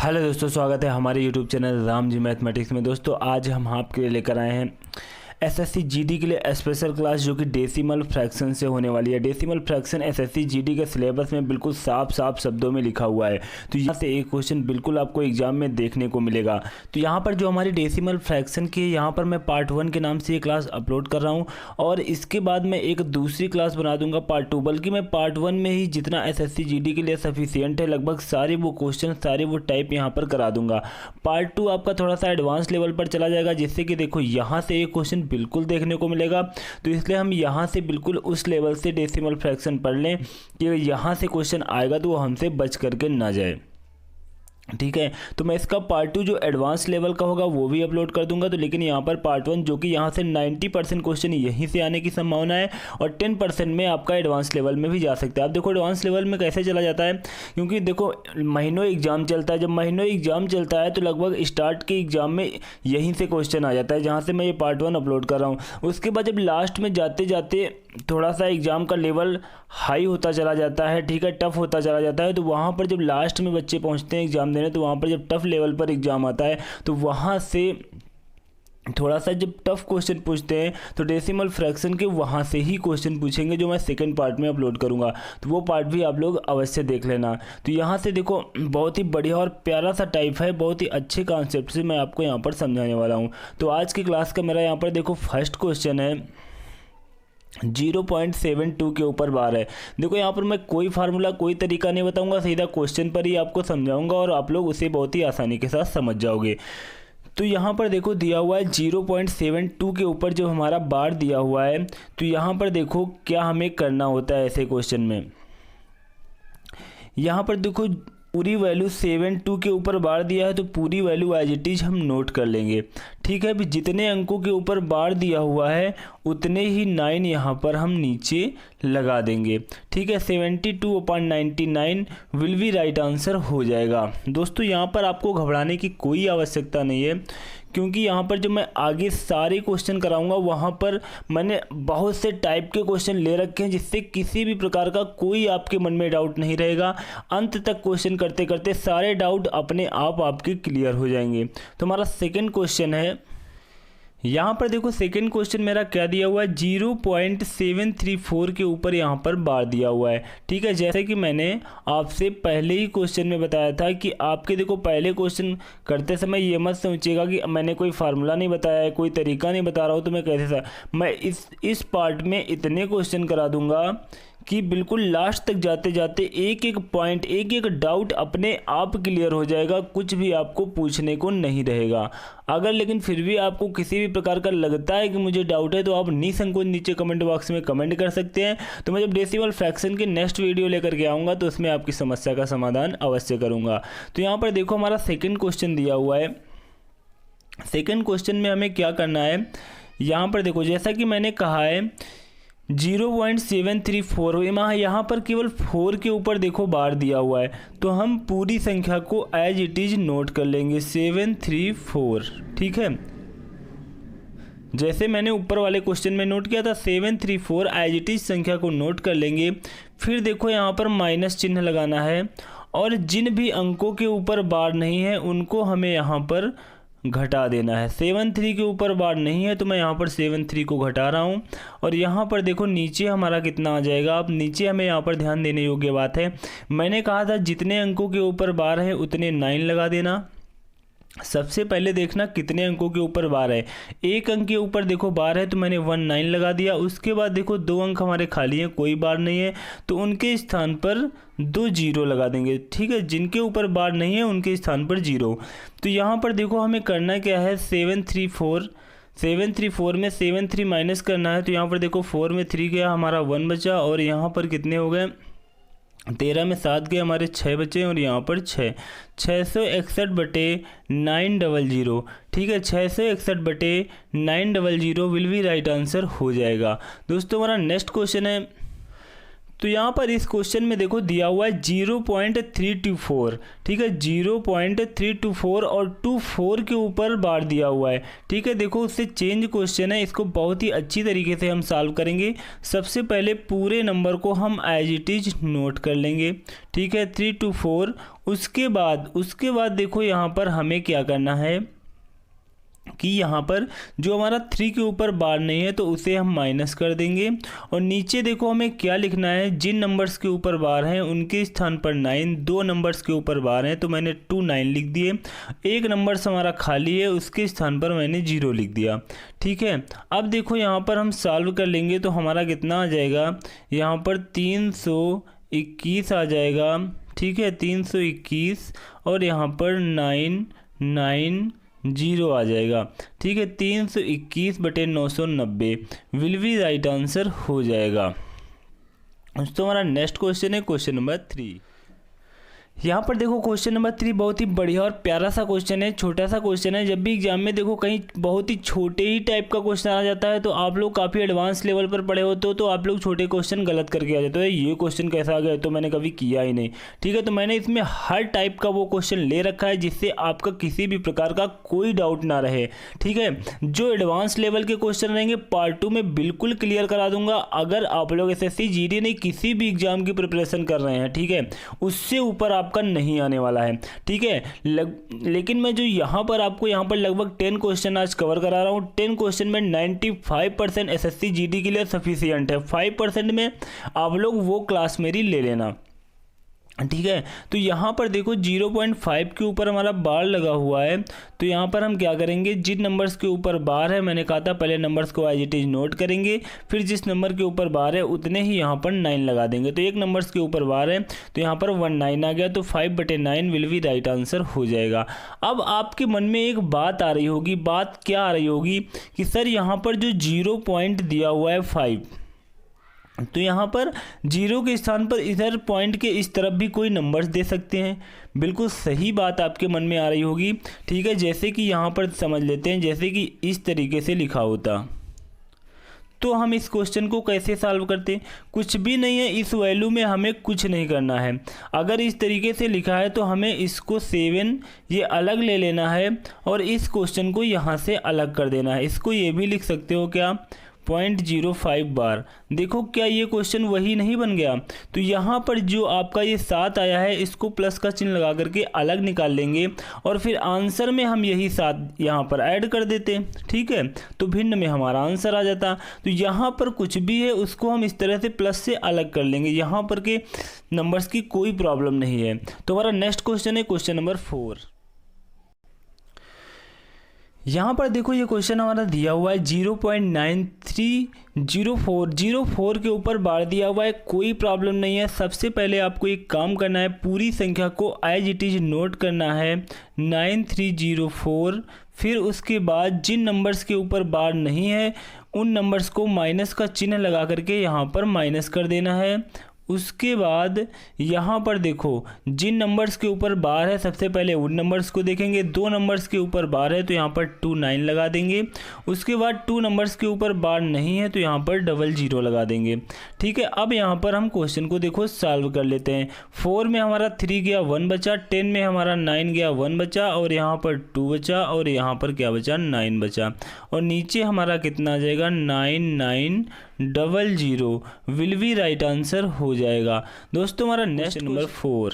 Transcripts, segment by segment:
Hello दोस्तों, स्वागत है हमारे YouTube channel Ram ji mathematics में। दोस्तों आज हम आपके लिए लेकर आए हैं एसएससी जीडी के लिए स्पेशल क्लास जो कि डेसिमल फ्रैक्शन से होने वाली है। डेसिमल फ्रैक्शन एसएससी जीडी के सिलेबस में बिल्कुल साफ साफ शब्दों में लिखा हुआ है, तो यहाँ से एक क्वेश्चन बिल्कुल आपको एग्जाम में देखने को मिलेगा। तो यहाँ पर जो हमारी डेसिमल फ्रैक्शन की यहाँ पर मैं पार्ट 1 के नाम से ये क्लास अपलोड कर रहा हूँ और इसके बाद मैं एक दूसरी क्लास बना दूंगा पार्ट 2। बल्कि मैं पार्ट 1 में ही जितना एसएससी जीडी के लिए सफिशियंट है लगभग सारे वो क्वेश्चन सारे वो टाइप यहाँ पर करा दूंगा। पार्ट 2 आपका थोड़ा सा एडवांस लेवल पर चला जाएगा, जिससे कि देखो यहाँ से एक क्वेश्चन बिल्कुल देखने को मिलेगा। तो इसलिए हम यहाँ से बिल्कुल उस लेवल से डेसिमल फ्रैक्शन पढ़ लें कि यहाँ से क्वेश्चन आएगा तो वो हमसे बच करके ना जाए, ठीक है। तो मैं इसका पार्ट 2 जो एडवांस लेवल का होगा वो भी अपलोड कर दूंगा। तो लेकिन यहाँ पर पार्ट 1 जो कि यहाँ से 90% क्वेश्चन यहीं से आने की संभावना है और 10% में आपका एडवांस लेवल में भी जा सकता है। आप देखो एडवांस लेवल में कैसे चला जाता है, क्योंकि देखो महीनों एग्जाम चलता है। जब महीनों एग्जाम चलता है तो लगभग स्टार्ट के एग्जाम में यहीं से क्वेश्चन आ जाता है, जहाँ से मैं ये पार्ट 1 अपलोड कर रहा हूँ। उसके बाद जब लास्ट में जाते जाते थोड़ा सा एग्जाम का लेवल हाई होता चला जाता है, ठीक है, टफ होता चला जाता है, तो वहाँ पर जब लास्ट में बच्चे पहुँचते हैं एग्जाम देने, तो वहाँ पर जब टफ लेवल पर एग्जाम आता है तो वहाँ से थोड़ा सा जब टफ क्वेश्चन पूछते हैं तो डेसिमल फ्रैक्शन के वहाँ से ही क्वेश्चन पूछेंगे, जो मैं सेकंड पार्ट में अपलोड करूँगा। तो वो पार्ट भी आप लोग अवश्य देख लेना। तो यहाँ से देखो बहुत ही बढ़िया और प्यारा सा टाइप है, बहुत ही अच्छे कॉन्सेप्ट से मैं आपको यहाँ पर समझाने वाला हूँ। तो आज की क्लास का मेरा यहाँ पर देखो फर्स्ट क्वेश्चन है 0.72 के ऊपर बार है। देखो यहाँ पर मैं कोई फार्मूला कोई तरीका नहीं बताऊंगा, सीधा क्वेश्चन पर ही आपको समझाऊंगा और आप लोग उसे बहुत ही आसानी के साथ समझ जाओगे। तो यहाँ पर देखो दिया हुआ है 0.72 के ऊपर जो हमारा बार दिया हुआ है, तो यहाँ पर देखो क्या हमें करना होता है ऐसे क्वेश्चन में। यहाँ पर देखो पूरी वैल्यू 72 के ऊपर बार दिया है तो पूरी वैल्यू एज इट इज हम नोट कर लेंगे, ठीक है। अभी जितने अंकों के ऊपर बार दिया हुआ है उतने ही 9 यहाँ पर हम नीचे लगा देंगे, ठीक है। 72/99 विल बी राइट आंसर हो जाएगा। दोस्तों यहाँ पर आपको घबराने की कोई आवश्यकता नहीं है, क्योंकि यहाँ पर जो मैं आगे सारे क्वेश्चन कराऊंगा वहाँ पर मैंने बहुत से टाइप के क्वेश्चन ले रखे हैं, जिससे किसी भी प्रकार का कोई आपके मन में डाउट नहीं रहेगा। अंत तक क्वेश्चन करते करते सारे डाउट अपने आप आपके क्लियर हो जाएंगे। तो हमारा सेकंड क्वेश्चन है, यहाँ पर देखो सेकंड क्वेश्चन मेरा क्या दिया हुआ है 0.734 के ऊपर यहाँ पर बार दिया हुआ है, ठीक है। जैसे कि मैंने आपसे पहले ही क्वेश्चन में बताया था कि आपके देखो पहले क्वेश्चन करते समय ये मत सोचिएगा कि मैंने कोई फार्मूला नहीं बताया है, कोई तरीका नहीं बता रहा हूँ तो मैं कैसे मैं इस पार्ट में इतने क्वेश्चन करा दूंगा कि बिल्कुल लास्ट तक जाते जाते एक एक पॉइंट एक एक डाउट अपने आप क्लियर हो जाएगा, कुछ भी आपको पूछने को नहीं रहेगा। अगर लेकिन फिर भी आपको किसी भी प्रकार का लगता है कि मुझे डाउट है तो आप निसंकोच नीचे कमेंट बॉक्स में कमेंट कर सकते हैं। तो मैं जब डेसिमल फ्रैक्शन की नेक्स्ट वीडियो लेकर के आऊँगा तो उसमें आपकी समस्या का समाधान अवश्य करूँगा। तो यहाँ पर देखो हमारा सेकेंड क्वेश्चन दिया हुआ है। सेकेंड क्वेश्चन में हमें क्या करना है, यहाँ पर देखो जैसा कि मैंने कहा है 0.734 यहाँ पर केवल 4 के ऊपर देखो बार दिया हुआ है, तो हम पूरी संख्या को एज इट इज नोट कर लेंगे 734, ठीक है। जैसे मैंने ऊपर वाले क्वेश्चन में नोट किया था 734 एज इट इज संख्या को नोट कर लेंगे। फिर देखो यहाँ पर माइनस चिन्ह लगाना है और जिन भी अंकों के ऊपर बार नहीं है उनको हमें यहाँ पर घटा देना है। 73 के ऊपर बार नहीं है तो मैं यहाँ पर 73 को घटा रहा हूँ और यहाँ पर देखो नीचे हमारा कितना आ जाएगा। अब नीचे हमें यहाँ पर ध्यान देने योग्य बात है, मैंने कहा था जितने अंकों के ऊपर बार है उतने 9 लगा देना। सबसे पहले देखना कितने अंकों के ऊपर बार है। एक अंक के ऊपर देखो बार है तो मैंने 19 लगा दिया। उसके बाद देखो 2 अंक हमारे खाली हैं, कोई बार नहीं है, तो उनके स्थान पर 2 0 लगा देंगे, ठीक है। जिनके ऊपर बार नहीं है उनके स्थान पर 0। तो यहाँ पर देखो हमें करना क्या है 734 में 73 माइनस करना है। तो यहाँ पर देखो 4 में 3 गया, हमारा 1 बचा और यहाँ पर कितने हो गए 13 में 7 गए, हमारे 6 बचे और यहाँ पर 661/900, ठीक है। 661/900 विल बी राइट आंसर हो जाएगा। दोस्तों हमारा नेक्स्ट क्वेश्चन है, तो यहाँ पर इस क्वेश्चन में देखो दिया हुआ है 0.324, ठीक है, 0.324 और 24 के ऊपर बार दिया हुआ है, ठीक है। देखो उससे चेंज क्वेश्चन है, इसको बहुत ही अच्छी तरीके से हम सॉल्व करेंगे। सबसे पहले पूरे नंबर को हम एज इट इज नोट कर लेंगे, ठीक है, 324। उसके बाद देखो यहाँ पर हमें क्या करना है कि यहाँ पर जो हमारा 3 के ऊपर बार नहीं है तो उसे हम माइनस कर देंगे। और नीचे देखो हमें क्या लिखना है, जिन नंबर्स के ऊपर बार हैं उनके स्थान पर 9, 2 नंबर्स के ऊपर बार हैं तो मैंने 2 9 लिख दिए। एक नंबर्स हमारा खाली है, उसके स्थान पर मैंने 0 लिख दिया, ठीक है। अब देखो यहाँ पर हम सॉल्व कर लेंगे तो हमारा कितना आ जाएगा, यहाँ पर 321 आ जाएगा, ठीक है, 321 और यहाँ पर 990 आ जाएगा, ठीक है। 321/990 विल बी राइट आंसर हो जाएगा। तो हमारा नेक्स्ट क्वेश्चन है क्वेश्चन नंबर 3। यहाँ पर देखो क्वेश्चन नंबर 3 बहुत ही बढ़िया और प्यारा सा क्वेश्चन है, छोटा सा क्वेश्चन है। जब भी एग्जाम में देखो कहीं बहुत ही छोटे ही टाइप का क्वेश्चन आ जाता है तो आप लोग काफ़ी एडवांस लेवल पर पढ़े होते हो तो आप लोग छोटे क्वेश्चन गलत करके आ जाते हो, ये क्वेश्चन कैसा आ गया, तो मैंने कभी किया ही नहीं, ठीक है। तो मैंने इसमें हर टाइप का वो क्वेश्चन ले रखा है जिससे आपका किसी भी प्रकार का कोई डाउट ना रहे, ठीक है। जो एडवांस लेवल के क्वेश्चन रहेंगे पार्ट 2 में बिल्कुल क्लियर करा दूंगा। अगर आप लोग SSC GD नहीं किसी भी एग्जाम की प्रिपरेशन कर रहे हैं, ठीक है, उससे ऊपर आपका नहीं आने वाला है, ठीक है। लेकिन मैं जो यहाँ पर आपको यहाँ पर लगभग 10 क्वेश्चन आज कवर करा रहा हूँ। 10 क्वेश्चन में 95% SSC GD के लिए सफिशिएंट है। 5% में आप लोग वो क्लास मेरी ले लेना, ठीक है। तो यहाँ पर देखो 0.5 के ऊपर हमारा बार लगा हुआ है तो यहाँ पर हम क्या करेंगे, जिन नंबर्स के ऊपर बार है मैंने कहा था पहले नंबर्स को एज इट इज नोट करेंगे, फिर जिस नंबर के ऊपर बार है उतने ही यहाँ पर 9 लगा देंगे। तो एक नंबर्स के ऊपर बार है तो यहाँ पर 19 आ गया, तो 5/9 विल बी राइट आंसर हो जाएगा। अब आपके मन में एक बात आ रही होगी, बात क्या आ रही होगी कि सर यहाँ पर जो 0 पॉइंट दिया हुआ है 5, तो यहाँ पर 0 के स्थान पर इधर पॉइंट के इस तरफ भी कोई नंबर्स दे सकते हैं। बिल्कुल सही बात आपके मन में आ रही होगी, ठीक है। जैसे कि यहाँ पर समझ लेते हैं, जैसे कि इस तरीके से लिखा होता तो हम इस क्वेश्चन को कैसे सॉल्व करते, कुछ भी नहीं है, इस वैल्यू में हमें कुछ नहीं करना है। अगर इस तरीके से लिखा है तो हमें इसको 7 ये अलग ले लेना है और इस क्वेश्चन को यहाँ से अलग कर देना है। इसको ये भी लिख सकते हो क्या, 0.05 बार। देखो क्या ये क्वेश्चन वही नहीं बन गया। तो यहाँ पर जो आपका ये 7 आया है इसको प्लस का चिन्ह लगा करके अलग निकाल लेंगे और फिर आंसर में हम यही 7 यहाँ पर ऐड कर देते, ठीक है। तो भिन्न में हमारा आंसर आ जाता। तो यहाँ पर कुछ भी है उसको हम इस तरह से प्लस से अलग कर लेंगे, यहाँ पर के नंबर्स की कोई प्रॉब्लम नहीं है। तो हमारा नेक्स्ट क्वेश्चन है क्वेश्चन नंबर 4। यहाँ पर देखो ये क्वेश्चन हमारा दिया हुआ है 0.9304 के ऊपर बार दिया हुआ है, कोई प्रॉब्लम नहीं है। सबसे पहले आपको एक काम करना है, पूरी संख्या को एज इट इज नोट करना है 9304। फिर उसके बाद जिन नंबर्स के ऊपर बार नहीं है उन नंबर्स को माइनस का चिन्ह लगा करके यहाँ पर माइनस कर देना है। उसके बाद यहाँ पर देखो जिन नंबर्स के ऊपर बार है सबसे पहले उन नंबर्स को देखेंगे। 2 नंबर्स के ऊपर बार है तो यहाँ पर 2 9 लगा देंगे। उसके बाद 2 नंबर्स के ऊपर बार नहीं है तो यहाँ पर 00 लगा देंगे, ठीक है। अब यहाँ पर हम क्वेश्चन को देखो सॉल्व कर लेते हैं। 4 में हमारा 3 गया 1 बचा, 10 में हमारा 9 गया 1 बचा और यहाँ पर 2 बचा और यहाँ पर क्या बचा 9 बचा और नीचे हमारा कितना आ जाएगा 9900 विल बी राइट आंसर हो जाएगा। दोस्तों हमारा नेक्स्ट नंबर 4।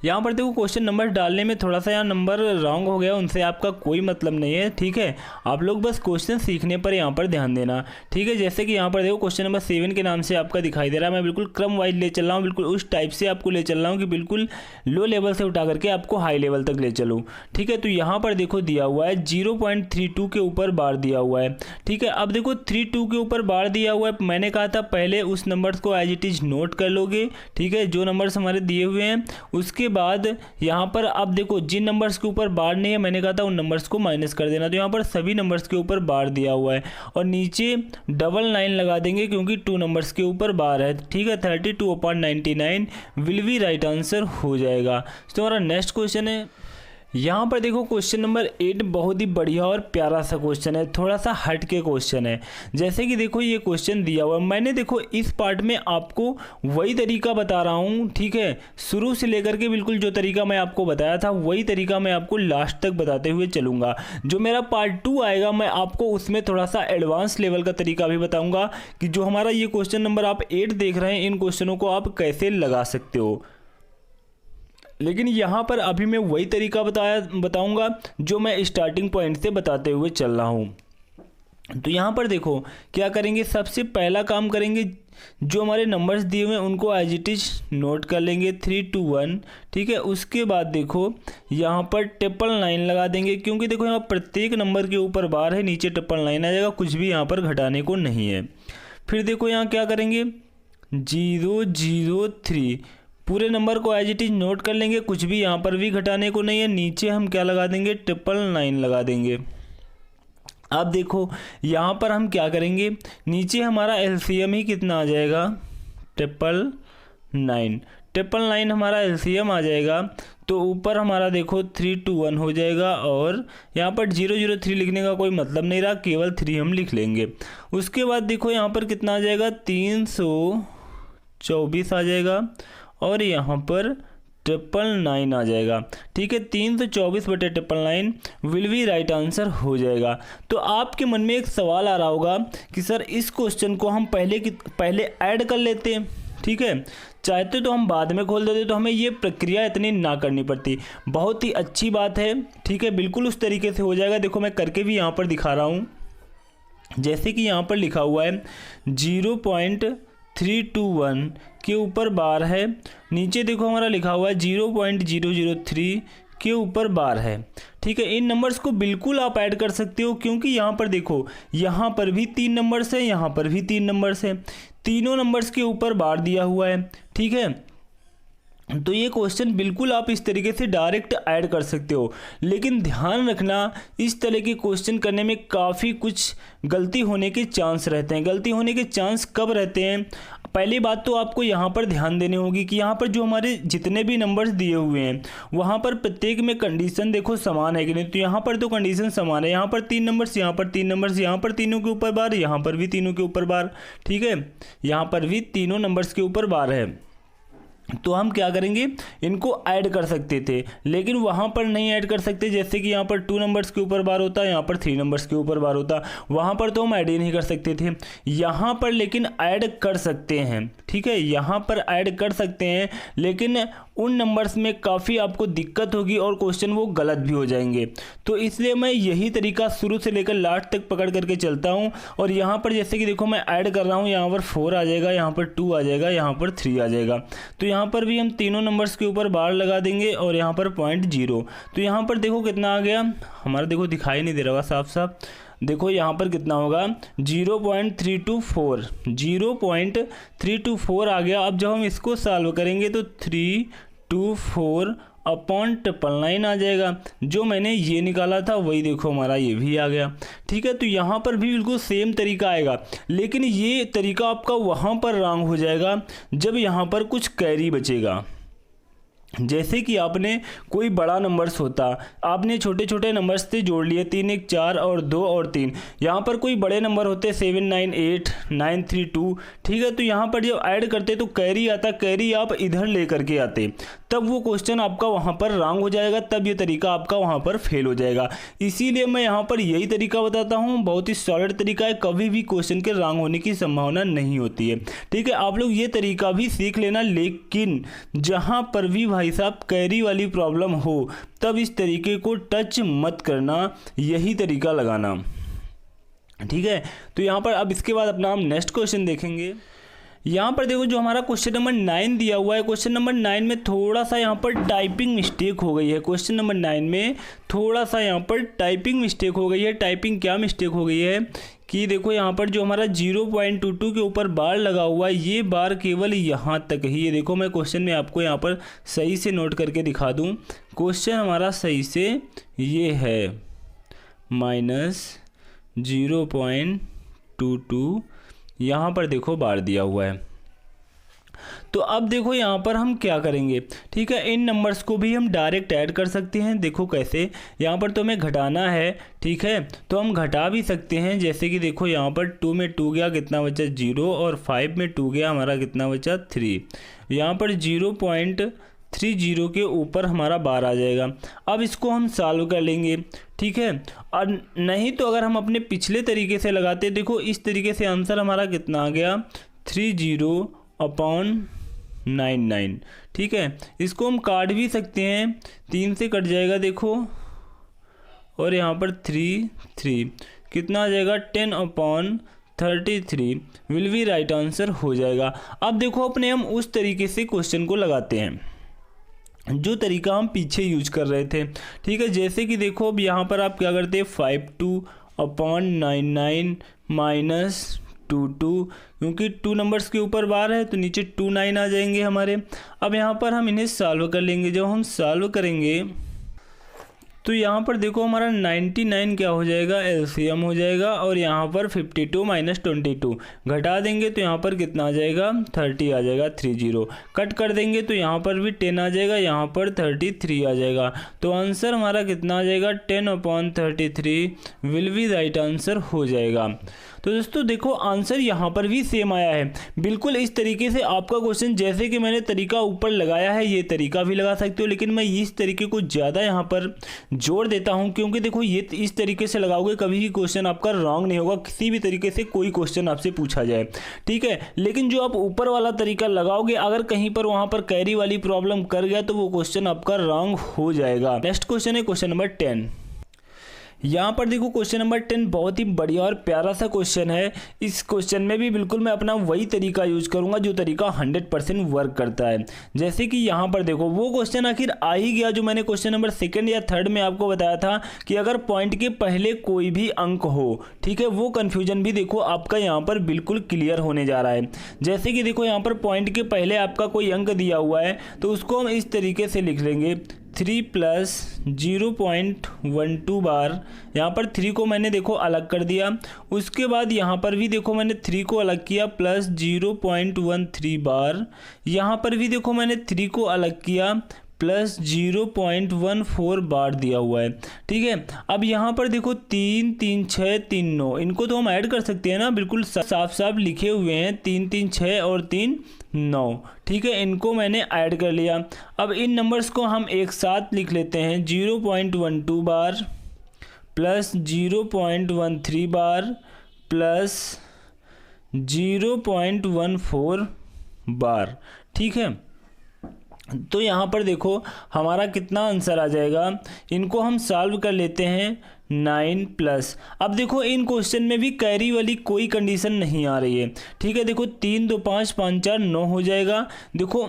यहाँ पर देखो क्वेश्चन नंबर डालने में थोड़ा सा यहाँ नंबर रॉन्ग हो गया, उनसे आपका कोई मतलब नहीं है, ठीक है। आप लोग बस क्वेश्चन सीखने पर यहाँ पर ध्यान देना, ठीक है। जैसे कि यहाँ पर देखो क्वेश्चन नंबर 7 के नाम से आपका दिखाई दे रहा है, मैं बिल्कुल क्रम वाइज ले चल रहा हूँ, बिल्कुल उस टाइप से आपको ले चल रहा हूँ कि बिल्कुल लो लेवल से उठा करके आपको हाई लेवल तक ले चलूँ, ठीक है। तो यहाँ पर देखो दिया हुआ है 0.32 के ऊपर बार दिया हुआ है, ठीक है। अब देखो 32 के ऊपर बार दिया हुआ है, मैंने कहा था पहले उस नंबर्स को एज इट इज नोट कर लोगे, ठीक है, जो नंबर्स हमारे दिए हुए हैं। उसके बाद यहाँ पर अब देखो जिन नंबर्स के ऊपर बार नहीं है मैंने कहा था उन नंबर्स को माइनस कर देना। तो यहाँ पर सभी नंबर्स के ऊपर बार दिया हुआ है और नीचे 99 लगा देंगे क्योंकि 2 नंबर्स के ऊपर बार है, ठीक है। 32/99 विल बी राइट आंसर हो जाएगा। तो हमारा नेक्स्ट क्वेश्चन है, यहाँ पर देखो क्वेश्चन नंबर 8 बहुत ही बढ़िया और प्यारा सा क्वेश्चन है, थोड़ा सा हट के क्वेश्चन है। जैसे कि देखो ये क्वेश्चन दिया हुआ है, मैंने देखो इस पार्ट में आपको वही तरीका बता रहा हूँ, ठीक है। शुरू से लेकर के बिल्कुल जो तरीका मैं आपको बताया था वही तरीका मैं आपको लास्ट तक बताते हुए चलूँगा। जो मेरा पार्ट 2 आएगा मैं आपको उसमें थोड़ा सा एडवांस लेवल का तरीका भी बताऊँगा कि जो हमारा ये क्वेश्चन नंबर आप 8 देख रहे हैं इन क्वेश्चनों को आप कैसे लगा सकते हो। लेकिन यहाँ पर अभी मैं वही तरीका बताऊंगा जो मैं स्टार्टिंग पॉइंट से बताते हुए चल रहा हूँ। तो यहाँ पर देखो क्या करेंगे, सबसे पहला काम करेंगे, जो हमारे नंबर्स दिए हुए हैं उनको एज इट इज नोट कर लेंगे 3 2 1, ठीक है। उसके बाद देखो यहाँ पर 999 लगा देंगे, क्योंकि देखो यहाँ प्रत्येक नंबर के ऊपर बार है, नीचे 999 आ जाएगा, कुछ भी यहाँ पर घटाने को नहीं है। फिर देखो यहाँ क्या करेंगे 003, पूरे नंबर को एज इट इज नोट कर लेंगे, कुछ भी यहाँ पर भी घटाने को नहीं है। नीचे हम क्या लगा देंगे 999 लगा देंगे। अब देखो यहाँ पर हम क्या करेंगे, नीचे हमारा एलसीएम ही कितना आ जाएगा 999 हमारा एलसीएम आ जाएगा। तो ऊपर हमारा देखो 321 हो जाएगा, और यहाँ पर 003 लिखने का कोई मतलब नहीं रहा, केवल 3 हम लिख लेंगे। उसके बाद देखो यहाँ पर कितना आ जाएगा 324 आ जाएगा, और यहाँ पर 999 आ जाएगा, ठीक है। 324/999 विल बी राइट आंसर हो जाएगा। तो आपके मन में एक सवाल आ रहा होगा कि सर इस क्वेश्चन को हम पहले ऐड कर लेते, ठीक है, चाहते तो हम बाद में खोल देते, तो हमें ये प्रक्रिया इतनी ना करनी पड़ती। बहुत ही अच्छी बात है, ठीक है, बिल्कुल उस तरीके से हो जाएगा। देखो मैं करके भी यहाँ पर दिखा रहा हूँ, जैसे कि यहाँ पर लिखा हुआ है 0.321 के ऊपर बार है, नीचे देखो हमारा लिखा हुआ है 0.003 के ऊपर बार है, ठीक है। इन नंबर्स को बिल्कुल आप ऐड कर सकते हो, क्योंकि यहाँ पर देखो यहाँ पर भी 3 नंबर्स हैं, यहाँ पर भी 3 नंबर्स हैं, तीनों नंबर्स के ऊपर बार दिया हुआ है, ठीक है। तो ये क्वेश्चन बिल्कुल आप इस तरीके से डायरेक्ट ऐड कर सकते हो। लेकिन ध्यान रखना इस तरह के क्वेश्चन करने में काफ़ी कुछ गलती होने के चांस रहते हैं। गलती होने के चांस कब रहते हैं, पहली बात तो आपको यहाँ पर ध्यान देनी होगी कि यहाँ पर जो हमारे जितने भी नंबर्स दिए हुए हैं वहाँ पर प्रत्येक में कंडीशन देखो समान है कि नहीं। तो यहाँ पर तो कंडीशन समान है, यहाँ पर 3 नंबर्स, यहाँ पर 3 नंबर्स, यहाँ पर तीनों के ऊपर बार, यहाँ पर भी तीनों के ऊपर बार, ठीक है, यहाँ पर भी तीनों नंबर्स के ऊपर बार है। तो हम क्या करेंगे, इनको ऐड कर सकते थे, लेकिन वहाँ पर नहीं ऐड कर सकते। जैसे कि यहाँ पर 2 नंबर्स के ऊपर बार होता, यहाँ पर 3 नंबर्स के ऊपर बार होता, वहाँ पर तो हम ऐड ही नहीं कर सकते थे। यहाँ पर लेकिन ऐड कर सकते हैं, ठीक है, यहाँ पर ऐड कर सकते हैं, लेकिन उन नंबर्स में काफ़ी आपको दिक्कत होगी और क्वेश्चन वो गलत भी हो जाएंगे। तो इसलिए मैं यही तरीका शुरू से लेकर लास्ट तक पकड़ करके चलता हूँ। और यहाँ पर जैसे कि देखो मैं ऐड कर रहा हूँ, यहाँ पर 4 आ जाएगा, यहाँ पर 2 आ जाएगा, यहाँ पर 3 आ जाएगा। तो यहाँ पर भी हम तीनों नंबर्स के ऊपर बार लगा देंगे, और यहाँ पर 0.0। तो यहाँ पर देखो कितना आ गया हमारा, देखो दिखाई नहीं दे रहा साफ साफ, देखो यहाँ पर कितना होगा 0.324, 0.324 आ गया। अब जब हम इसको सॉल्व करेंगे तो 324/999 आ जाएगा। जो मैंने ये निकाला था वही देखो हमारा ये भी आ गया, ठीक है। तो यहाँ पर भी बिल्कुल सेम तरीका आएगा, लेकिन ये तरीका आपका वहाँ पर रॉन्ग हो जाएगा जब यहाँ पर कुछ कैरी बचेगा। जैसे कि आपने कोई बड़ा नंबर्स होता, आपने छोटे छोटे नंबर्स से जोड़ लिए, 3 1 4 और 2 और 3, यहाँ पर कोई बड़े नंबर होते 7 9 8 9 3 2, ठीक है। तो यहाँ पर जब ऐड करते तो कैरी आता, कैरी आप इधर ले करके आते, तब वो क्वेश्चन आपका वहाँ पर रॉन्ग हो जाएगा, तब ये तरीका आपका वहाँ पर फेल हो जाएगा। इसीलिए मैं यहाँ पर यही तरीका बताता हूँ, बहुत ही सॉलिड तरीका है, कभी भी क्वेश्चन के रॉन्ग होने की संभावना नहीं होती है, ठीक है। आप लोग ये तरीका भी सीख लेना, लेकिन जहाँ पर भी भाई साहब कैरी वाली प्रॉब्लम हो तब इस तरीके को टच मत करना, यही तरीका लगाना, ठीक है। तो यहाँ पर अब इसके बाद अपना हम नेक्स्ट क्वेश्चन देखेंगे। यहाँ पर देखो जो हमारा क्वेश्चन नंबर 9 दिया हुआ है, क्वेश्चन नंबर 9 में थोड़ा सा यहाँ पर टाइपिंग मिस्टेक हो गई है। क्वेश्चन नंबर 9 में थोड़ा सा यहाँ पर टाइपिंग मिस्टेक हो गई है। टाइपिंग क्या मिस्टेक हो गई है कि देखो यहाँ पर जो हमारा 0.22 के ऊपर बार लगा हुआ है, ये बार केवल यहाँ तक ही है। देखो मैं क्वेश्चन में आपको यहाँ पर सही से नोट करके दिखा दूँ, क्वेश्चन हमारा सही से ये है -0.22, यहाँ पर देखो बार दिया हुआ है, तो अब देखो यहाँ पर हम क्या करेंगे, ठीक है, इन नंबर्स को भी हम डायरेक्ट ऐड कर सकते हैं। देखो कैसे, यहाँ पर तो हमें घटाना है, ठीक है, तो हम घटा भी सकते हैं। जैसे कि देखो यहाँ पर 2 में 2 गया, कितना बचा 0, और 5 में 2 गया, हमारा कितना बचा 3। यहाँ पर 0.30 के ऊपर हमारा बार आ जाएगा। अब इसको हम सॉल्व कर लेंगे, ठीक है। और नहीं तो अगर हम अपने पिछले तरीके से लगाते, देखो इस तरीके से आंसर हमारा कितना आ गया 30/99, ठीक है। इसको हम काट भी सकते हैं, 3 से कट जाएगा देखो, और यहाँ पर 3 कितना आ जाएगा 10/33 विल बी राइट आंसर हो जाएगा। अब देखो अपने हम उस तरीके से क्वेश्चन को लगाते हैं जो तरीका हम पीछे यूज कर रहे थे, ठीक है। जैसे कि देखो अब यहाँ पर आप क्या करते हैं 52/99 माइनस 22, क्योंकि 2 नंबर्स के ऊपर बार है तो नीचे 29 आ जाएंगे हमारे। अब यहाँ पर हम इन्हें सॉल्व कर लेंगे। जब हम सॉल्व करेंगे तो यहाँ पर देखो हमारा 99 क्या हो जाएगा, एलसीएम हो जाएगा, और यहाँ पर 52 माइनस 22 घटा देंगे तो यहाँ पर कितना आ जाएगा 30 आ जाएगा, 30 कट कर देंगे तो यहाँ पर भी 10 आ जाएगा, यहाँ पर 33 आ जाएगा। तो आंसर हमारा कितना आ जाएगा 10/33 विल बी राइट आंसर हो जाएगा। तो दोस्तों देखो आंसर यहाँ पर भी सेम आया है, बिल्कुल इस तरीके से आपका क्वेश्चन, जैसे कि मैंने तरीका ऊपर लगाया है ये तरीका भी लगा सकते हो, लेकिन मैं इस तरीके को ज़्यादा यहाँ पर जोड़ देता हूँ, क्योंकि देखो ये इस तरीके से लगाओगे कभी भी क्वेश्चन आपका रॉन्ग नहीं होगा, किसी भी तरीके से कोई क्वेश्चन आपसे पूछा जाए, ठीक है। लेकिन जो आप ऊपर वाला तरीका लगाओगे, अगर कहीं पर वहाँ पर कैरी वाली प्रॉब्लम कर गया तो वो क्वेश्चन आपका रॉन्ग हो जाएगा। नेक्स्ट क्वेश्चन है क्वेश्चन नंबर 10। यहाँ पर देखो क्वेश्चन नंबर 10 बहुत ही बढ़िया और प्यारा सा क्वेश्चन है। इस क्वेश्चन में भी बिल्कुल मैं अपना वही तरीका यूज करूँगा जो तरीका 100% वर्क करता है। जैसे कि यहाँ पर देखो वो क्वेश्चन आखिर आ ही गया जो मैंने क्वेश्चन नंबर 2 या 3 में आपको बताया था कि अगर पॉइंट के पहले कोई भी अंक हो, ठीक है, वो कन्फ्यूजन भी देखो आपका यहाँ पर बिल्कुल क्लियर होने जा रहा है। जैसे कि देखो यहाँ पर पॉइंट के पहले आपका कोई अंक दिया हुआ है तो उसको हम इस तरीके से लिख लेंगे 3 + 0.12 बार। यहाँ पर 3 को मैंने देखो अलग कर दिया, उसके बाद यहाँ पर भी देखो मैंने 3 को अलग किया प्लस 0.13 बार। यहाँ पर भी देखो मैंने 3 को अलग किया प्लस 0.14 बार दिया हुआ है, ठीक है। अब यहाँ पर देखो 3 3 6 3 9, इनको तो हम ऐड कर सकते हैं ना, बिल्कुल साफ साफ लिखे हुए हैं 3 3 6 और 3 9, ठीक है, इनको मैंने ऐड कर लिया। अब इन नंबर्स को हम एक साथ लिख लेते हैं 0.12 बार प्लस 0.13 बार प्लस 0.14 बार, ठीक है। तो यहाँ पर देखो हमारा कितना आंसर आ जाएगा, इनको हम सॉल्व कर लेते हैं 9+। अब देखो इन क्वेश्चन में भी कैरी वाली कोई कंडीशन नहीं आ रही है, ठीक है। देखो 3 2 5 5 4 9 हो जाएगा देखो,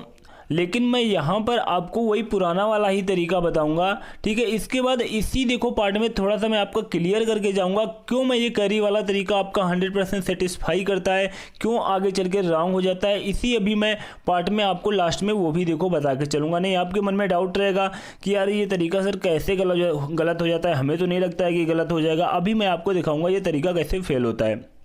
लेकिन मैं यहाँ पर आपको वही पुराना वाला ही तरीका बताऊंगा, ठीक है। इसके बाद इसी देखो पार्ट में थोड़ा सा मैं आपको क्लियर करके जाऊंगा क्यों मैं ये कैरी वाला तरीका आपका 100% सेटिस्फाई करता है, क्यों आगे चल के रॉन्ग हो जाता है। इसी अभी मैं पार्ट में आपको लास्ट में वो भी देखो बता के चलूँगा। नहीं आपके मन में डाउट रहेगा कि यार ये तरीका सर कैसे गलत हो जाता है, हमें तो नहीं लगता है कि गलत हो जाएगा। अभी मैं आपको दिखाऊँगा ये तरीका कैसे फेल होता है।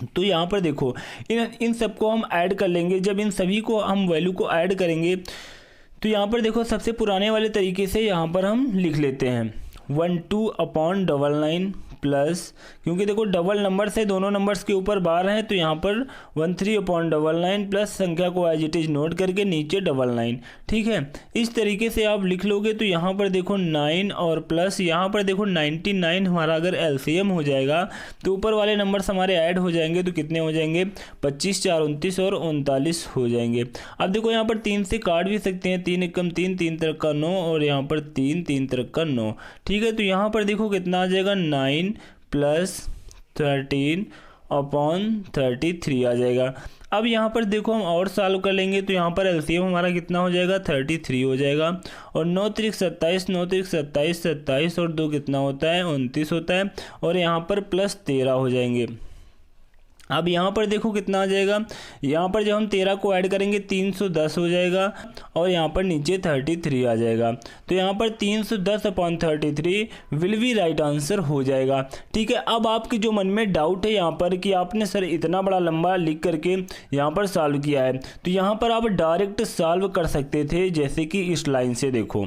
तो यहाँ पर देखो इन सबको हम ऐड कर लेंगे। जब इन सभी को हम वैल्यू को ऐड करेंगे तो यहाँ पर देखो सबसे पुराने वाले तरीके से यहाँ पर हम लिख लेते हैं 12/99 प्लस, क्योंकि देखो डबल नंबर से दोनों नंबर्स के ऊपर बार हैं तो यहाँ पर 13/99 प्लस संख्या को एज इट इज नोट करके नीचे 99, ठीक है। इस तरीके से आप लिख लोगे तो यहाँ पर देखो 9 और प्लस यहाँ पर देखो 99 हमारा अगर एलसीएम हो जाएगा तो ऊपर वाले नंबर्स हमारे ऐड हो जाएंगे तो कितने हो जाएंगे 25 4 29 और 39 हो जाएंगे। अब देखो यहाँ पर 3 से काट भी सकते हैं, 3 एकम 3 3 तरह का 9 और यहाँ पर 3 3 तरह का 9, ठीक है। तो यहाँ पर देखो कितना आ जाएगा 9 + 13/33 आ जाएगा। अब यहाँ पर देखो हम और सॉल्व कर लेंगे तो यहाँ पर एलसीएम हमारा कितना हो जाएगा 33 हो जाएगा और 9 3 27 9 3 27 27 और 2 कितना होता है 29 होता है और यहाँ पर प्लस 13 हो जाएंगे। अब यहाँ पर देखो कितना आ जाएगा, यहाँ पर जब हम 13 को ऐड करेंगे 310 हो जाएगा और यहाँ पर नीचे 33 आ जाएगा। तो यहाँ पर 310/33 विल बी राइट आंसर हो जाएगा। ठीक है, अब आपके जो मन में डाउट है यहाँ पर कि आपने सर इतना बड़ा लंबा लिख करके यहाँ पर सॉल्व किया है, तो यहाँ पर आप डायरेक्ट सॉल्व कर सकते थे, जैसे कि इस लाइन से देखो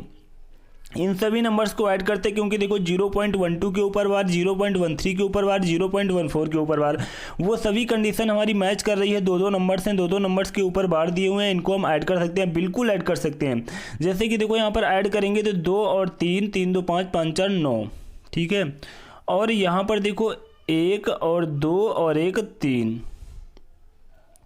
इन सभी नंबर्स को ऐड करते, क्योंकि देखो 0.12 के ऊपर बार, 0.13 के ऊपर बार, 0.14 के ऊपर बार, वो सभी कंडीशन हमारी मैच कर रही है। दो नंबर्स हैं, दो नंबर्स के ऊपर बार दिए हुए हैं, इनको हम ऐड कर सकते हैं, बिल्कुल ऐड कर सकते हैं। जैसे कि देखो यहाँ पर ऐड करेंगे तो 2 और 3, 3 2 5, 5 4 9, ठीक है। और यहाँ पर देखो 1 और 2 और 1 3,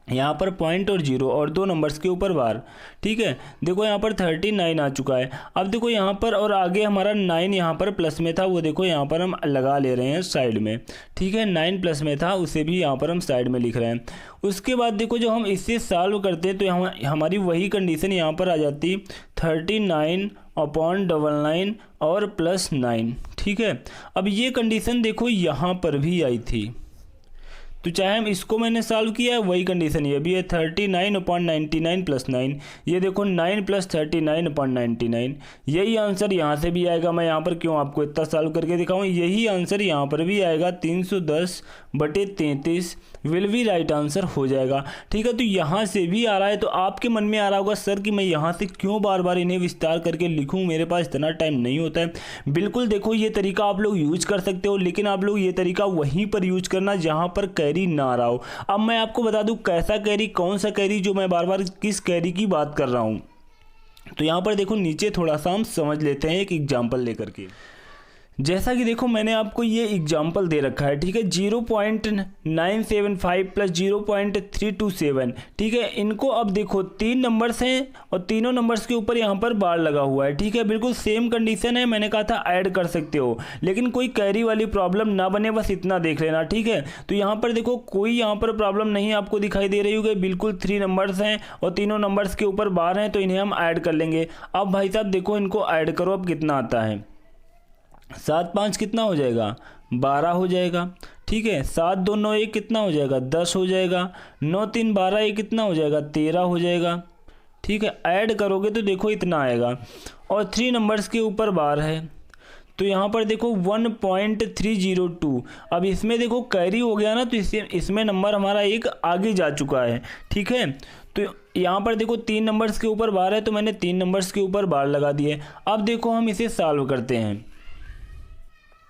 यहाँ पर पॉइंट और 0 और 2 नंबर्स के ऊपर बार, ठीक है। देखो यहाँ पर 39 आ चुका है। अब देखो यहाँ पर और आगे हमारा 9 यहाँ पर प्लस में था, वो देखो यहाँ पर हम लगा ले रहे हैं साइड में, ठीक है। 9 प्लस में था, उसे भी यहाँ पर हम साइड में लिख रहे हैं। उसके बाद देखो जो हम इससे सॉल्व करते हैं तो हमारी वही कंडीशन यहाँ पर आ जाती 39/99 और +9, ठीक है। अब ये कंडीशन देखो यहाँ पर भी आई थी, तो चाहे हम इसको मैंने सॉल्व किया है, वही कंडीशन ये भी है 39/99 +9। ये देखो 9 + 39/99, यही आंसर यहाँ से भी आएगा। मैं यहाँ पर क्यों आपको इतना सॉल्व करके दिखाऊं, यही आंसर यहाँ पर भी आएगा, 310/33 विल बी राइट आंसर हो जाएगा। ठीक है, तो यहाँ से भी आ रहा है, तो आपके मन में आ रहा होगा सर कि मैं यहाँ से क्यों बार बार इन्हें विस्तार करके लिखूँ, मेरे पास इतना टाइम नहीं होता है। बिल्कुल देखो ये तरीका आप लोग यूज कर सकते हो, लेकिन आप लोग ये तरीका वहीं पर यूज करना जहाँ पर कैरी ना आ रहा हो। अब मैं आपको बता दूं कैसा कैरी, कौन सा कैरी, जो मैं बार बार किस कैरी की बात कर रहा हूं। तो यहां पर देखो नीचे थोड़ा सा हम समझ लेते हैं एक एग्जांपल लेकर के। जैसा कि देखो मैंने आपको ये एग्जाम्पल दे रखा है, ठीक है, 0.975 + 0.327, ठीक है। इनको अब देखो 3 नंबर्स हैं और तीनों नंबर्स के ऊपर यहाँ पर बार लगा हुआ है, ठीक है। बिल्कुल सेम कंडीशन है, मैंने कहा था ऐड कर सकते हो, लेकिन कोई कैरी वाली प्रॉब्लम ना बने, बस इतना देख लेना, ठीक है। तो यहाँ पर देखो कोई यहाँ पर प्रॉब्लम नहीं आपको दिखाई दे रही होगी, बिल्कुल 3 नंबर्स हैं और तीनों नंबर्स के ऊपर बार हैं, तो इन्हें हम ऐड कर लेंगे। अब भाई साहब देखो इनको ऐड करो, अब कितना आता है, 7 5 कितना हो जाएगा, 12 हो जाएगा, ठीक है। 7 2 9 1 कितना हो जाएगा, 10 हो जाएगा। 9 3 12 1 कितना हो जाएगा, 13 हो जाएगा, ठीक है। ऐड करोगे तो देखो इतना आएगा और 3 नंबर्स के ऊपर बार है, तो यहाँ पर देखो 1.302। अब इसमें देखो कैरी हो गया ना, तो इसमें नंबर हमारा एक आगे जा चुका है, ठीक है। तो यहाँ पर देखो 3 नंबर्स के ऊपर बार है, तो मैंने 3 नंबर्स के ऊपर बार लगा दिए। अब देखो हम इसे सॉल्व करते हैं।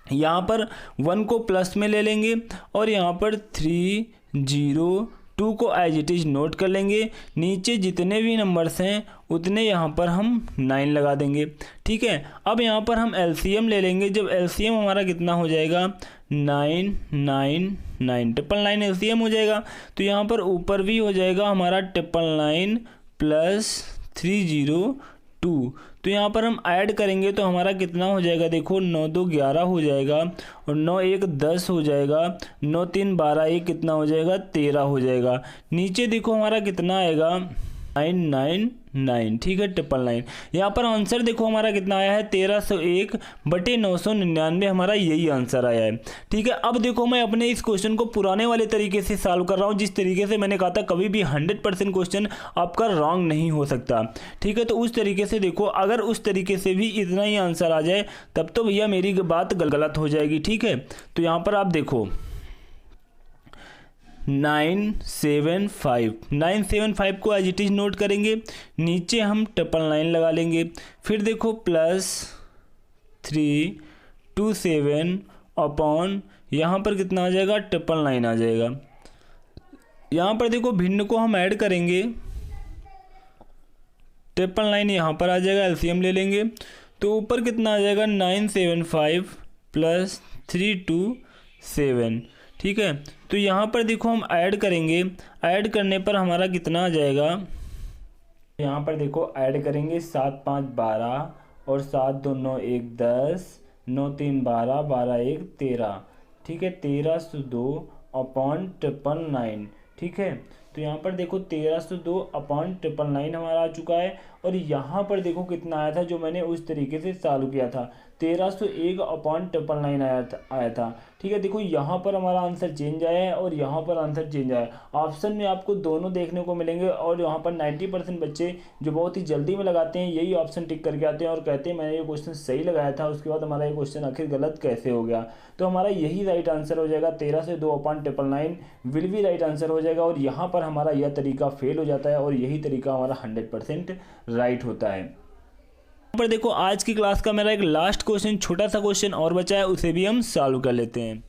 यहाँ पर 1 को प्लस में ले लेंगे और यहाँ पर 302 को एज इट इज नोट कर लेंगे। नीचे जितने भी नंबर्स हैं उतने यहाँ पर हम 9 लगा देंगे, ठीक है। अब यहाँ पर हम एलसीएम ले लेंगे। जब एलसीएम हमारा कितना हो जाएगा, 9 9 9, 999 एलसीएम हो जाएगा। तो यहाँ पर ऊपर भी हो जाएगा हमारा 999 + 302। तो यहाँ पर हम ऐड करेंगे तो हमारा कितना हो जाएगा, देखो 9 2 11 हो जाएगा और 9 1 10 हो जाएगा, 9 3 12 1 कितना हो जाएगा, 13 हो जाएगा। नीचे देखो हमारा कितना आएगा, 999, ठीक है, 999। यहाँ पर आंसर देखो हमारा कितना आया है, 1301/999 हमारा यही आंसर आया है, ठीक है। अब देखो मैं अपने इस क्वेश्चन को पुराने वाले तरीके से सॉल्व कर रहा हूँ, जिस तरीके से मैंने कहा था कभी भी 100% क्वेश्चन आपका रॉन्ग नहीं हो सकता, ठीक है। तो उस तरीके से देखो, अगर उस तरीके से भी इतना ही आंसर आ जाए तब तो भैया मेरी बात गलत हो जाएगी, ठीक है। तो यहाँ पर आप देखो 975 को एज इट इज नोट करेंगे, नीचे हम 999 लगा लेंगे, फिर देखो +327 अपॉन यहाँ पर कितना आ जाएगा, 999 आ जाएगा। यहाँ पर देखो भिन्न को हम ऐड करेंगे, 999 यहाँ पर आ जाएगा, एलसीएम ले लेंगे तो ऊपर कितना आ जाएगा, 975 + 327, ठीक है। तो यहाँ पर देखो हम ऐड करेंगे, ऐड करने पर हमारा कितना आ जाएगा, यहाँ पर देखो ऐड करेंगे 7 5 12 और 7 2 9 1 10, 9 3 12 12 1 13, ठीक है, 1302/999, ठीक है। तो यहाँ पर देखो 1302/999 हमारा आ चुका है और यहाँ पर देखो कितना आया था जो मैंने उस तरीके से सॉल्व किया था, 1301/999 आया था। ठीक है, देखो यहाँ पर हमारा आंसर चेंज आया है और यहाँ पर आंसर चेंज आया है। ऑप्शन में आपको दोनों देखने को मिलेंगे और यहाँ पर 90% बच्चे जो बहुत ही जल्दी में लगाते हैं यही ऑप्शन टिक करके आते हैं और कहते हैं मैंने ये क्वेश्चन सही लगाया था, उसके बाद हमारा ये क्वेश्चन आखिर गलत कैसे हो गया। तो हमारा यही राइट आंसर हो जाएगा, 1302/999 विल भी राइट आंसर हो जाएगा। और यहाँ पर हमारा यह तरीका फेल हो जाता है और यही तरीका हमारा 100% राइट होता है। यहाँ पर देखो आज की क्लास का मेरा एक लास्ट क्वेश्चन, छोटा सा क्वेश्चन और बचा है, उसे भी हम सॉल्व कर लेते हैं।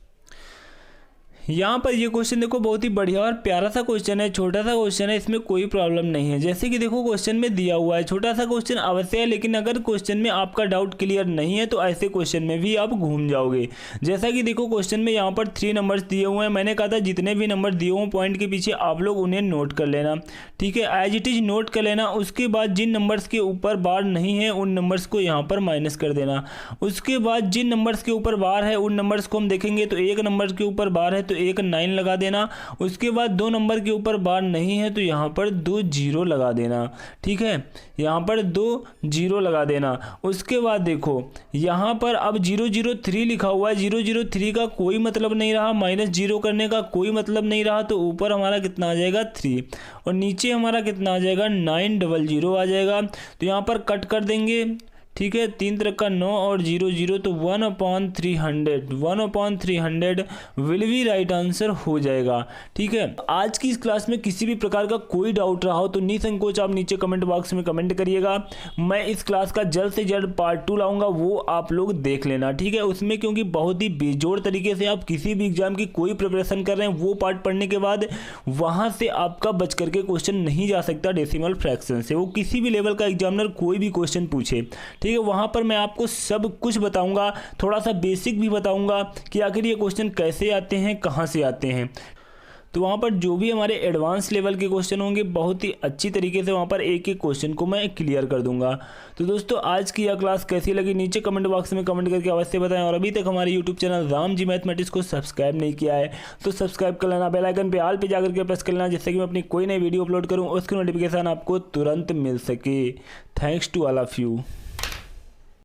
यहाँ पर ये क्वेश्चन देखो बहुत ही बढ़िया और प्यारा सा क्वेश्चन है, छोटा सा क्वेश्चन है, इसमें कोई प्रॉब्लम नहीं है। जैसे कि देखो क्वेश्चन में दिया हुआ है, छोटा सा क्वेश्चन अवश्य है, लेकिन अगर क्वेश्चन में आपका डाउट क्लियर नहीं है तो ऐसे क्वेश्चन में भी आप घूम जाओगे। जैसा कि देखो क्वेश्चन में यहाँ पर 3 नंबर्स दिए हुए हैं, मैंने कहा था जितने भी नंबर दिए हुए पॉइंट के पीछे आप लोग उन्हें नोट कर लेना। ठीक है, एज इट इज नोट कर लेना। उसके बाद जिन नंबर्स के ऊपर बार नहीं है उन नंबर्स को यहाँ पर माइनस कर देना। उसके बाद जिन नंबर्स के ऊपर बार है उन नंबर्स को हम देखेंगे तो एक नंबर के ऊपर बार है तो एक 9 लगा देना। उसके बाद 2 नंबर के ऊपर बार नहीं है तो यहाँ पर 2 0 लगा देना। ठीक है, यहाँ पर 2 0 लगा देना। उसके बाद देखो यहाँ पर अब 003 लिखा हुआ है, 003 का कोई मतलब नहीं रहा, -0 करने का कोई मतलब नहीं रहा, तो ऊपर हमारा कितना आ जाएगा 3 और नीचे हमारा कितना आ जाएगा 900 आ जाएगा। तो यहाँ पर कट कर देंगे। ठीक है, 3 तरह का 9 और 0 0 तो 1/300 विल भी राइट आंसर हो जाएगा। ठीक है, आज की इस क्लास में किसी भी प्रकार का कोई डाउट रहा हो तो निसंकोच आप नीचे कमेंट बॉक्स में कमेंट करिएगा। मैं इस क्लास का जल्द से जल्द पार्ट 2 लाऊंगा, वो आप लोग देख लेना। ठीक है, उसमें क्योंकि बहुत ही बेजोड़ तरीके से आप किसी भी एग्जाम की कोई प्रिपरेशन कर रहे हैं, वो पार्ट पढ़ने के बाद वहाँ से आपका बच करके क्वेश्चन नहीं जा सकता डेसिमल फ्रैक्शन से। वो किसी भी लेवल का एग्जामिनर कोई भी क्वेश्चन पूछे, ठीक है, वहाँ पर मैं आपको सब कुछ बताऊंगा, थोड़ा सा बेसिक भी बताऊंगा कि आखिर ये क्वेश्चन कैसे आते हैं, कहाँ से आते हैं। तो वहाँ पर जो भी हमारे एडवांस लेवल के क्वेश्चन होंगे बहुत ही अच्छी तरीके से वहाँ पर एक एक क्वेश्चन को मैं क्लियर कर दूंगा। तो दोस्तों आज की यह क्लास कैसी लगी नीचे कमेंट बॉक्स में कमेंट करके अवश्य बताएं। और अभी तक हमारे YouTube channel Ram ji mathematics को सब्सक्राइब नहीं किया है तो सब्सक्राइब कर लेना, बेल आइकन पे ऑल पे जाकर के प्रेस कर लेना, जिससे कि मैं अपनी कोई नई वीडियो अपलोड करूँ उसकी नोटिफिकेशन आपको तुरंत मिल सके। Thanks to all of you.